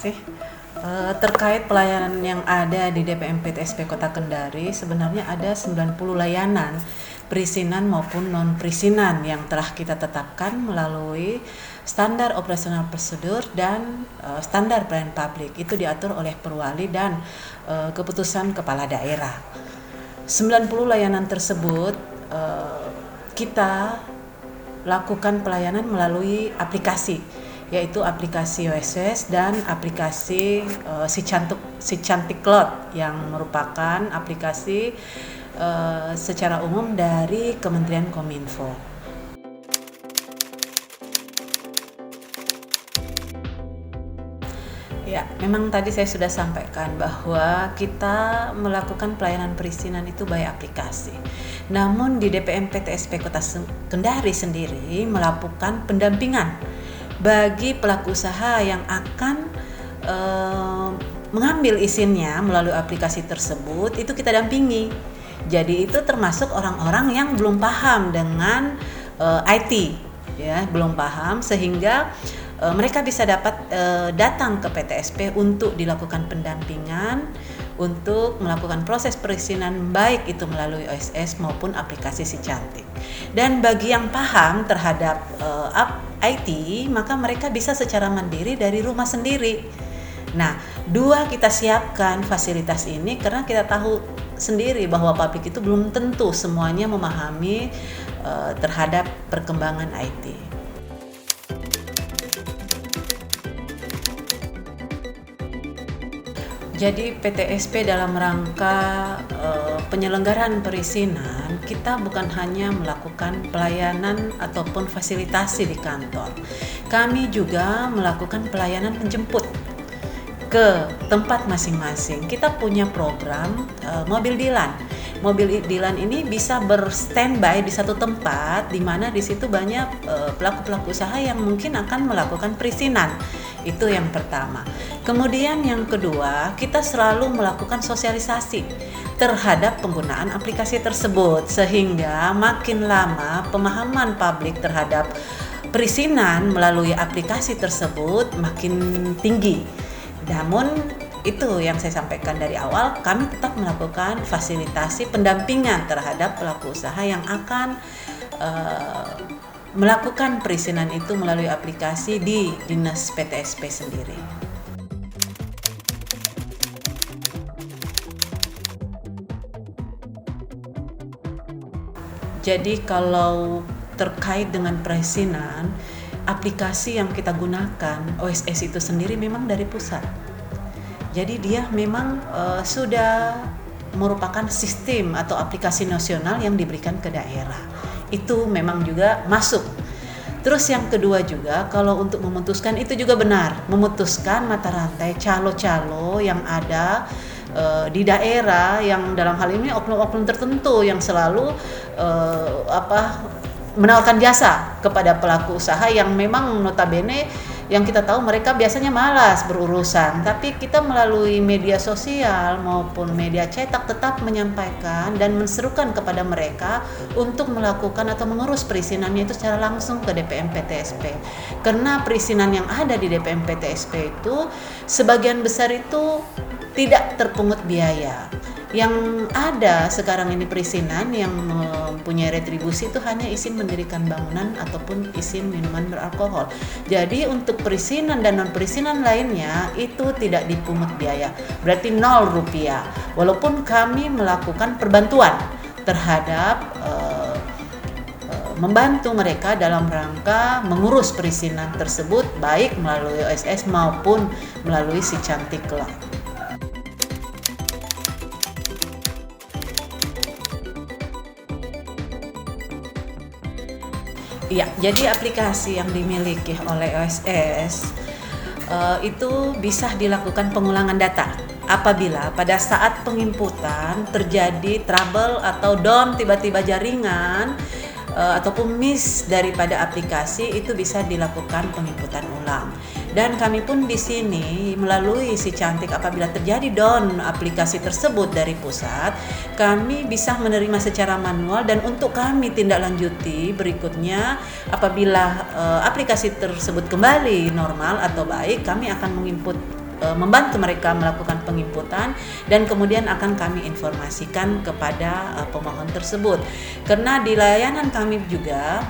kasih. Terkait pelayanan yang ada di DPM PTSP Kota Kendari, sebenarnya ada 90 layanan perizinan maupun non-perizinan yang telah kita tetapkan melalui standar operasional prosedur dan standar pelayanan publik. Itu diatur oleh Perwali dan keputusan kepala daerah. 90 layanan tersebut kita lakukan pelayanan melalui aplikasi, yaitu aplikasi OSS dan aplikasi Si Cantik Cloud yang merupakan aplikasi secara umum dari Kementerian Kominfo. Ya, memang tadi saya sudah sampaikan bahwa kita melakukan pelayanan perizinan itu by aplikasi. Namun di DPM PTSP Kota Kendari sendiri melakukan pendampingan bagi pelaku usaha yang akan mengambil izinnya melalui aplikasi tersebut. Itu kita dampingi. Jadi itu termasuk orang-orang yang belum paham dengan IT, ya, belum paham, sehingga mereka bisa dapat datang ke PTSP untuk dilakukan pendampingan untuk melakukan proses perizinan, baik itu melalui OSS maupun aplikasi Si Cantik. Dan bagi yang paham terhadap IT, maka mereka bisa secara mandiri dari rumah sendiri. Nah, kita siapkan fasilitas ini karena kita tahu sendiri bahwa publik itu belum tentu semuanya memahami terhadap perkembangan IT. Jadi PTSP dalam rangka penyelenggaraan perizinan, kita bukan hanya melakukan pelayanan ataupun fasilitasi di kantor. Kami juga melakukan pelayanan penjemput ke tempat masing-masing. Kita punya program mobil dilan. Mobil dilan ini bisa berstandby di satu tempat, di mana di situ banyak pelaku-pelaku usaha yang mungkin akan melakukan perizinan. Itu yang pertama. Kemudian yang kedua, kita selalu melakukan sosialisasi terhadap penggunaan aplikasi tersebut, sehingga makin lama pemahaman publik terhadap perizinan melalui aplikasi tersebut makin tinggi. Namun itu yang saya sampaikan dari awal, kami tetap melakukan fasilitasi pendampingan terhadap pelaku usaha yang akan melakukan perizinan itu melalui aplikasi di Dinas PTSP sendiri. Jadi kalau terkait dengan perizinan, aplikasi yang kita gunakan OSS itu sendiri memang dari pusat. Jadi dia memang sudah merupakan sistem atau aplikasi nasional yang diberikan ke daerah. Itu memang juga masuk. Terus yang kedua juga, kalau untuk memutuskan itu juga benar, memutuskan mata rantai calo-calo yang ada di daerah, yang dalam hal ini oknum-oknum tertentu yang selalu menawarkan jasa kepada pelaku usaha yang memang notabene yang kita tahu mereka biasanya malas berurusan, tapi kita melalui media sosial maupun media cetak tetap menyampaikan dan menserukan kepada mereka untuk melakukan atau mengurus perizinannya itu secara langsung ke DPM PTSP. Karena perizinan yang ada di DPM PTSP itu sebagian besar itu tidak terpungut biaya. Yang ada sekarang ini perizinan yang mempunyai retribusi itu hanya izin mendirikan bangunan ataupun izin minuman beralkohol. Jadi untuk perizinan dan non perizinan lainnya itu tidak dipungut biaya, berarti 0 rupiah. Walaupun kami melakukan perbantuan terhadap membantu mereka dalam rangka mengurus perizinan tersebut, baik melalui OSS maupun melalui Si Cantik Cloud. Ya, jadi aplikasi yang dimiliki oleh OSS itu bisa dilakukan pengulangan data apabila pada saat penginputan terjadi trouble atau down tiba-tiba jaringan ataupun miss daripada aplikasi, itu bisa dilakukan penginputan ulang. Dan kami pun di sini melalui Si Cantik, apabila terjadi down aplikasi tersebut dari pusat, kami bisa menerima secara manual, dan untuk kami tindak lanjuti berikutnya apabila aplikasi tersebut kembali normal atau baik, kami akan menginput membantu mereka melakukan penginputan dan kemudian akan kami informasikan kepada pemohon tersebut. Karena di layanan kami juga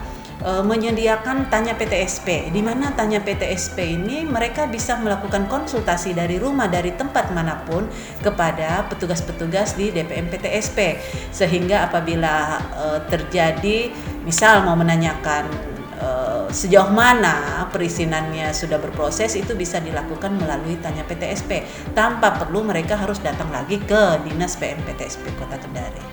menyediakan Tanya PTSP, di mana Tanya PTSP ini mereka bisa melakukan konsultasi dari rumah, dari tempat manapun kepada petugas-petugas di DPM PTSP, sehingga apabila terjadi misal mau menanyakan sejauh mana perizinannya sudah berproses, itu bisa dilakukan melalui Tanya PTSP tanpa perlu mereka harus datang lagi ke Dinas PM PTSP Kota Kendari.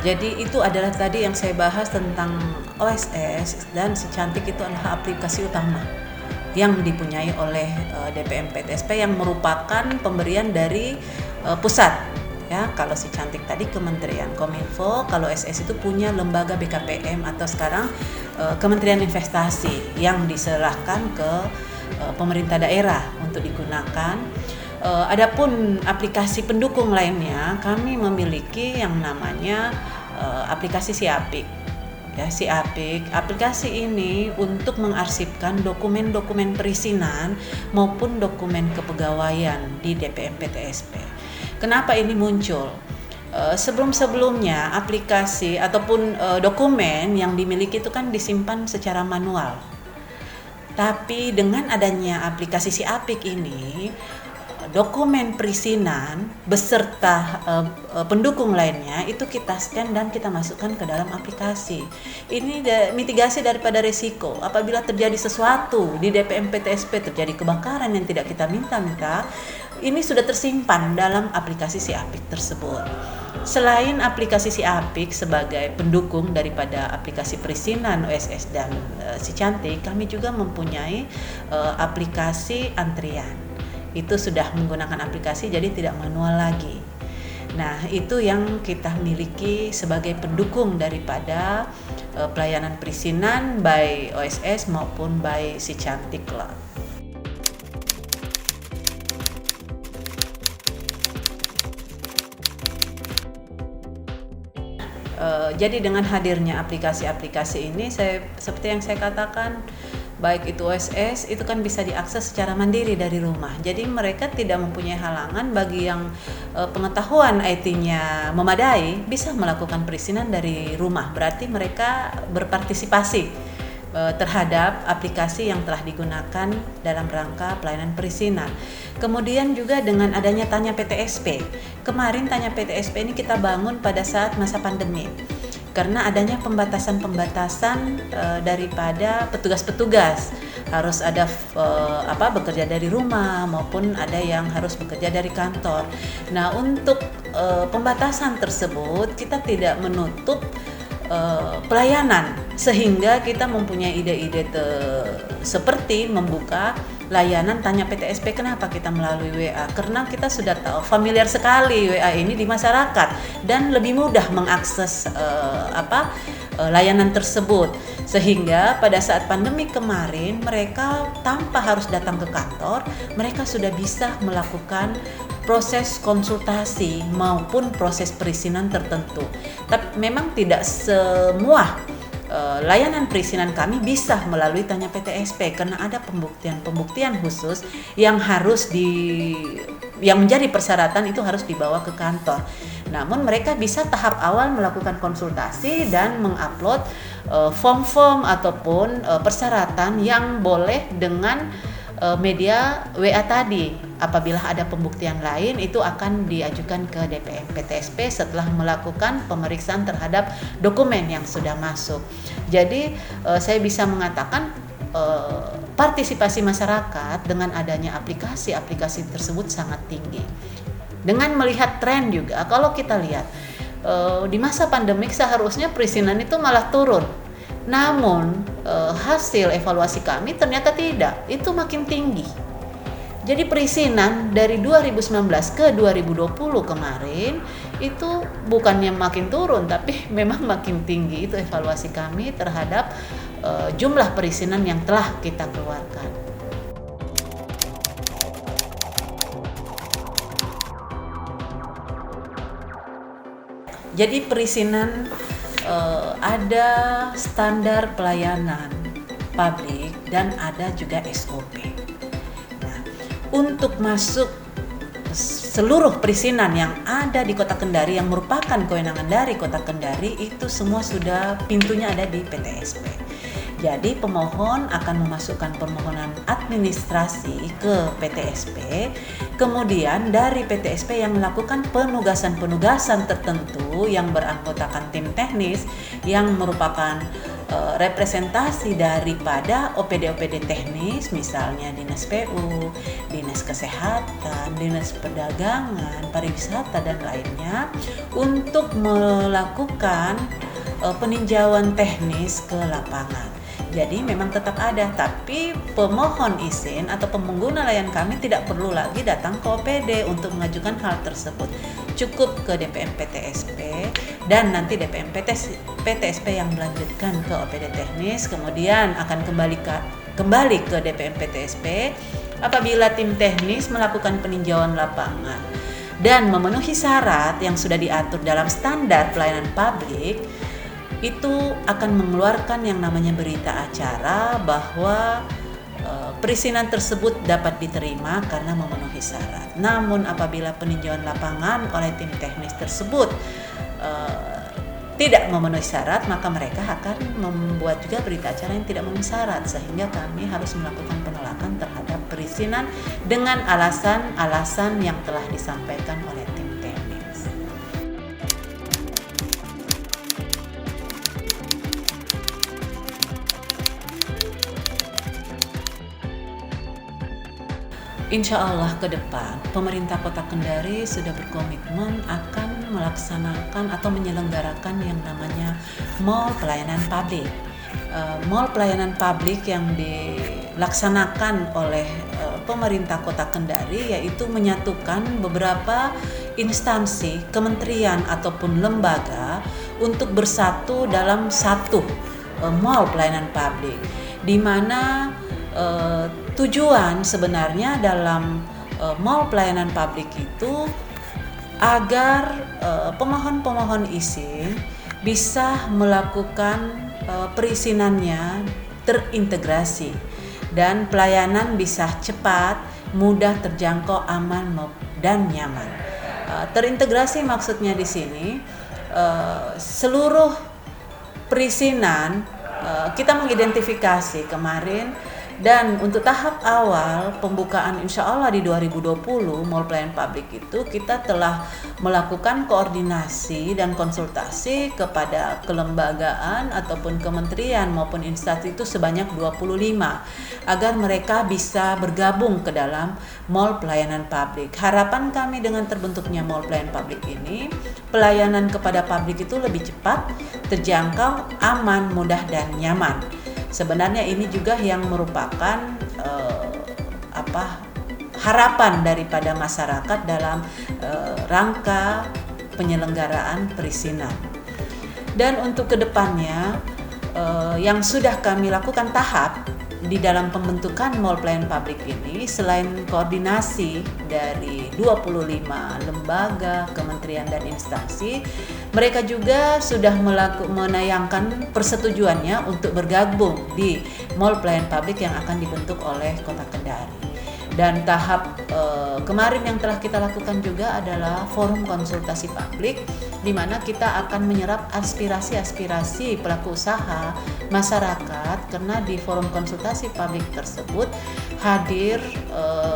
Jadi itu adalah tadi yang saya bahas tentang OSS, dan Si Cantik itu adalah aplikasi utama yang dipunyai oleh DPM PTSP yang merupakan pemberian dari pusat. Ya, kalau Si Cantik tadi Kementerian Kominfo, kalau SS itu punya lembaga BKPM atau sekarang Kementerian Investasi yang diserahkan ke pemerintah daerah untuk digunakan. Adapun aplikasi pendukung lainnya, kami memiliki yang namanya aplikasi Siapik. Ya, Siapik, aplikasi ini untuk mengarsipkan dokumen-dokumen perizinan maupun dokumen kepegawaian di DPM PTSP. Kenapa ini muncul? Sebelum-sebelumnya aplikasi ataupun dokumen yang dimiliki itu kan disimpan secara manual. Tapi dengan adanya aplikasi Siapik ini, dokumen perizinan beserta pendukung lainnya itu kita scan dan kita masukkan ke dalam aplikasi. Ini mitigasi daripada risiko apabila terjadi sesuatu di DPM PTSP, terjadi kebakaran yang tidak kita minta-minta, ini sudah tersimpan dalam aplikasi Siapik tersebut. Selain aplikasi Siapik sebagai pendukung daripada aplikasi perizinan OSS dan Si Cantik, kami juga mempunyai aplikasi antrian. Itu sudah menggunakan aplikasi, jadi tidak manual lagi. Nah, itu yang kita miliki sebagai pendukung daripada pelayanan perizinan by OSS maupun by Si Cantik lah. Jadi dengan hadirnya aplikasi-aplikasi ini, seperti yang saya katakan, baik itu OSS itu kan bisa diakses secara mandiri dari rumah. Jadi mereka tidak mempunyai halangan bagi yang pengetahuan IT-nya memadai bisa melakukan perizinan dari rumah. Berarti mereka berpartisipasi terhadap aplikasi yang telah digunakan dalam rangka pelayanan perizinan. Kemudian juga dengan adanya Tanya PTSP. Kemarin Tanya PTSP ini kita bangun pada saat masa pandemi. Karena adanya pembatasan-pembatasan daripada petugas-petugas, harus ada bekerja dari rumah maupun ada yang harus bekerja dari kantor. Nah, untuk pembatasan tersebut kita tidak menutup pelayanan, sehingga kita mempunyai ide-ide seperti membuka layanan Tanya PTSP. Kenapa kita melalui WA? Karena kita sudah tahu familiar sekali WA ini di masyarakat dan lebih mudah mengakses layanan tersebut, sehingga pada saat pandemi kemarin mereka tanpa harus datang ke kantor, mereka sudah bisa melakukan proses konsultasi maupun proses perizinan tertentu. Tapi memang tidak semua layanan perizinan kami bisa melalui Tanya PTSP karena ada pembuktian khusus yang yang menjadi persyaratan itu harus dibawa ke kantor. Namun mereka bisa tahap awal melakukan konsultasi dan mengupload form-form ataupun persyaratan yang boleh dengan media WA tadi. Apabila ada pembuktian lain, itu akan diajukan ke DPM PTSP setelah melakukan pemeriksaan terhadap dokumen yang sudah masuk. Jadi saya bisa mengatakan partisipasi masyarakat dengan adanya aplikasi tersebut sangat tinggi. Dengan melihat tren juga, kalau kita lihat di masa pandemik seharusnya perizinan itu malah turun. Namun hasil evaluasi kami ternyata tidak, itu makin tinggi. Jadi perizinan dari 2019 ke 2020 kemarin itu bukannya makin turun, tapi memang makin tinggi. Itu evaluasi kami terhadap jumlah perizinan yang telah kita keluarkan. Jadi perizinan ada standar pelayanan publik dan ada juga SOP. Nah, untuk masuk seluruh perizinan yang ada di Kota Kendari yang merupakan kewenangan dari Kota Kendari itu semua sudah pintunya ada di PTSP. Jadi pemohon akan memasukkan permohonan administrasi ke PTSP, kemudian dari PTSP yang melakukan penugasan-penugasan tertentu yang beranggotakan tim teknis yang merupakan representasi daripada OPD-OPD teknis, misalnya Dinas PU, Dinas Kesehatan, Dinas Perdagangan, Pariwisata, dan lainnya, untuk melakukan peninjauan teknis ke lapangan. Jadi memang tetap ada, tapi pemohon izin atau pengguna layanan kami tidak perlu lagi datang ke OPD untuk mengajukan hal tersebut. Cukup ke DPM PTSP dan nanti DPM PTSP yang melanjutkan ke OPD teknis, kemudian akan kembali ke DPM PTSP apabila tim teknis melakukan peninjauan lapangan dan memenuhi syarat yang sudah diatur dalam standar pelayanan publik, itu akan mengeluarkan yang namanya berita acara bahwa perizinan tersebut dapat diterima karena memenuhi syarat. Namun apabila peninjauan lapangan oleh tim teknis tersebut tidak memenuhi syarat, maka mereka akan membuat juga berita acara yang tidak memenuhi syarat, sehingga kami harus melakukan penolakan terhadap perizinan dengan alasan-alasan yang telah disampaikan oleh tim teknis. Insya Allah ke depan pemerintah Kota Kendari sudah berkomitmen akan melaksanakan atau menyelenggarakan yang namanya mall pelayanan publik. Mall pelayanan publik yang dilaksanakan oleh pemerintah Kota Kendari yaitu menyatukan beberapa instansi, kementerian ataupun lembaga untuk bersatu dalam satu mall pelayanan publik, di mana tujuan sebenarnya dalam mall pelayanan publik itu agar pemohon-pemohon izin bisa melakukan perizinannya terintegrasi dan pelayanan bisa cepat, mudah terjangkau, aman dan nyaman. Terintegrasi maksudnya di sini seluruh perizinan kita mengidentifikasi kemarin. Dan untuk tahap awal pembukaan insya Allah di 2020 mall pelayanan publik itu kita telah melakukan koordinasi dan konsultasi kepada kelembagaan ataupun kementerian maupun instansi itu sebanyak 25 agar mereka bisa bergabung ke dalam mall pelayanan publik. Harapan kami dengan terbentuknya mall pelayanan publik ini, pelayanan kepada publik itu lebih cepat, terjangkau, aman, mudah dan nyaman. Sebenarnya ini juga yang merupakan harapan daripada masyarakat dalam rangka penyelenggaraan perizinan. Dan untuk kedepannya yang sudah kami lakukan tahap di dalam pembentukan mall pelayanan publik ini, selain koordinasi dari 25 lembaga, kementerian dan instansi, mereka juga sudah menayangkan persetujuannya untuk bergabung di mall pelayanan publik yang akan dibentuk oleh Kota Kendari. Dan tahap kemarin yang telah kita lakukan juga adalah forum konsultasi publik, di mana kita akan menyerap aspirasi-aspirasi pelaku usaha masyarakat, karena di forum konsultasi publik tersebut hadir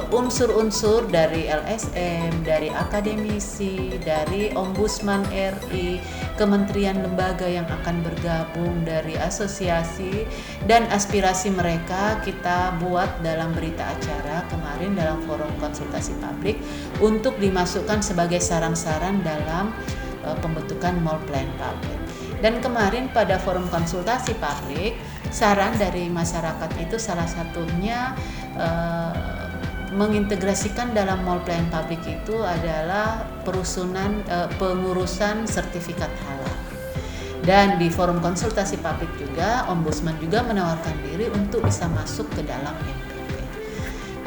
unsur-unsur dari LSM, dari akademisi, dari Ombudsman RI, kementerian lembaga yang akan bergabung, dari asosiasi, dan aspirasi mereka kita buat dalam berita acara kemarin dalam forum konsultasi publik untuk dimasukkan sebagai saran-saran dalam pembentukan mall pelayanan publik. Dan kemarin pada forum konsultasi publik, saran dari masyarakat itu salah satunya mengintegrasikan dalam mall pelayanan publik itu adalah pengurusan sertifikat halal. Dan di forum konsultasi publik juga, Ombudsman juga menawarkan diri untuk bisa masuk ke dalam MPP.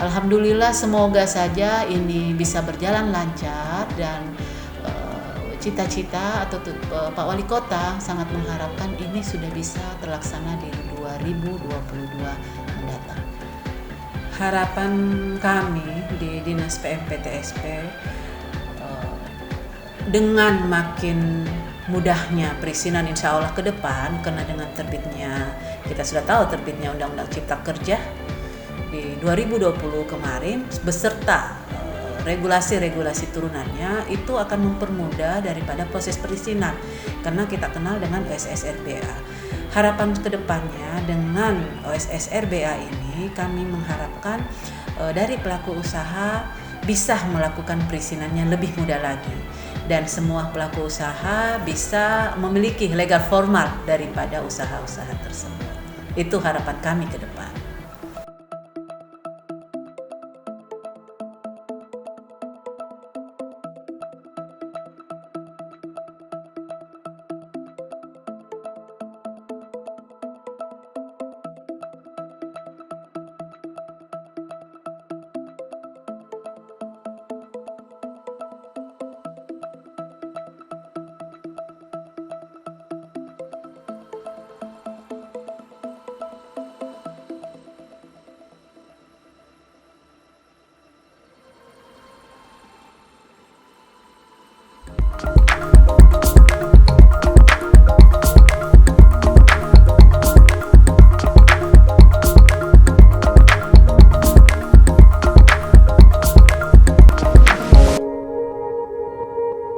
Alhamdulillah, semoga saja ini bisa berjalan lancar dan cita-cita atau Pak Wali Kota sangat mengharapkan ini sudah bisa terlaksana di 2022 mendatang. Harapan kami di Dinas PMPTSP dengan makin mudahnya perizinan insya Allah ke depan, karena dengan terbitnya, kita sudah tahu terbitnya Undang-Undang Cipta Kerja di 2020 kemarin beserta regulasi-regulasi turunannya, itu akan mempermudah daripada proses perizinan karena kita kenal dengan OSS RBA. Harapan kedepannya dengan OSS RBA ini kami mengharapkan dari pelaku usaha bisa melakukan perizinannya lebih mudah lagi dan semua pelaku usaha bisa memiliki legal formal daripada usaha-usaha tersebut. Itu harapan kami ke depan.